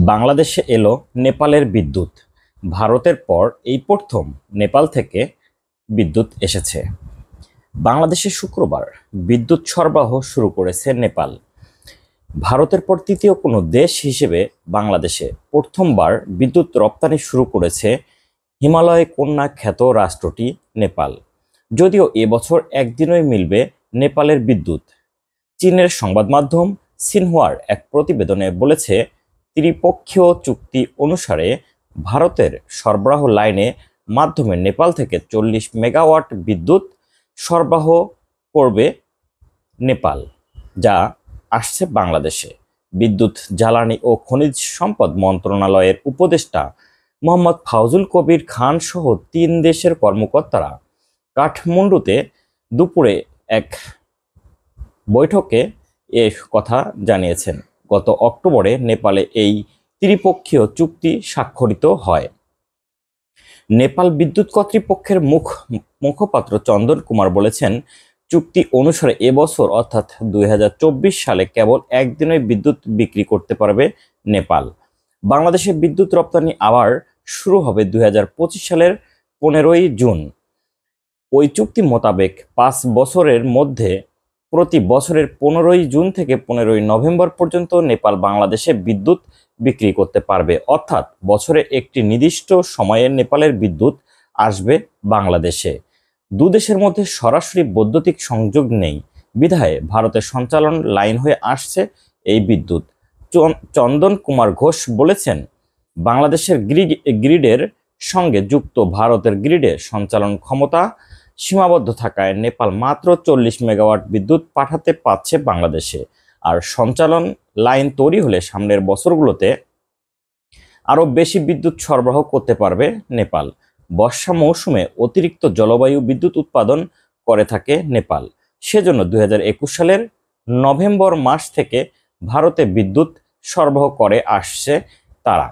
বাংলাদেশে এলো নেপালের বিদ্যুৎ। ভারতের পর এই প্রথম নেপাল থেকে বিদ্যুৎ এসেছে। বাংলাদেশে শুক্রবার বিদ্যুৎ সরবরাহ শুরু করেছে নেপাল। ভারতের পর তৃতীয় কোনো দেশ হিসেবে বাংলাদেশে প্রথমবার বিদ্যুৎ রপ্তানি শুরু করেছে হিমালয় কন্যা খ্যাত রাষ্ট্রটি নেপাল। যদিও এবছর একদিনই মিলবে নেপালের বিদ্যুৎ। চীনের সংবাদ মাধ্যম সিনহুয়ার এক প্রতিবেদনে বলেছে, ত্রিপক্ষীয় চুক্তি অনুসারে ভারতের সরবরাহ লাইনে মাধ্যমে নেপাল থেকে 40 মেগাওয়াট বিদ্যুৎ সরবরাহ করবে নেপাল, যা আসছে বাংলাদেশে। বিদ্যুৎ, জ্বালানি ও খনিজ সম্পদ মন্ত্রণালয়ের উপদেষ্টা মোহাম্মদ ফাউজুল কবির খান সহ 3 দেশের কর্মকর্তারা কাঠমান্ডুতে দুপুরে এক বৈঠকে এ কথা জানিয়েছেন। গত অক্টোবরে নেপালে এই ত্রিপক্ষীয় চুক্তি স্বাক্ষরিত হয়। নেপাল বিদ্যুৎ কর্তৃপক্ষের মুখপাত্র চন্দন কুমার বলেছেন, চুক্তি অনুসারে এবছর অর্থাৎ 2024 সালে কেবল একদিনই বিদ্যুৎ বিক্রি করতে পারবে নেপাল। বাংলাদেশে বিদ্যুৎ রপ্তানি আবার শুরু হবে 2025 সালের 15ই জুন। ওই চুক্তি মোতাবেক 5 বছরের মধ্যে প্রতি বছরের 15ই জুন থেকে 15ই নভেম্বর পর্যন্ত নেপাল বাংলাদেশে বিদ্যুৎ বিক্রি করতে পারবে। অর্থাৎ বছরে একটি নির্দিষ্ট সময়ে নেপালের বিদ্যুৎ আসবে বাংলাদেশে। দুদেশের মধ্যে সরাসরি বৈদ্যুতিক সংযোগ নেই বিধায় ভারতের সঞ্চালন লাইন হয়ে আসছে এই বিদ্যুৎ। চন্দন কুমার ঘোষ বলেছেন, বাংলাদেশের গ্রিডের সঙ্গে যুক্ত ভারতের গ্রিডে সঞ্চালন ক্ষমতা সীমাবদ্ধ থাকায় নেপাল মাত্র 40 মেগাওয়াট বিদ্যুৎ পাঠাতে পারছে বাংলাদেশে। আর সঞ্চালন লাইন তৈরি হলে সামনের বছরগুলোতে আরও বেশি বিদ্যুৎ সরবরাহ করতে পারবে নেপাল। বর্ষা মৌসুমে অতিরিক্ত জলবায়ু বিদ্যুৎ উৎপাদন করে থাকে নেপাল। সেজন্য 2021 সালের নভেম্বর মাস থেকে ভারতে বিদ্যুৎ সরবরাহ করে আসছে তারা।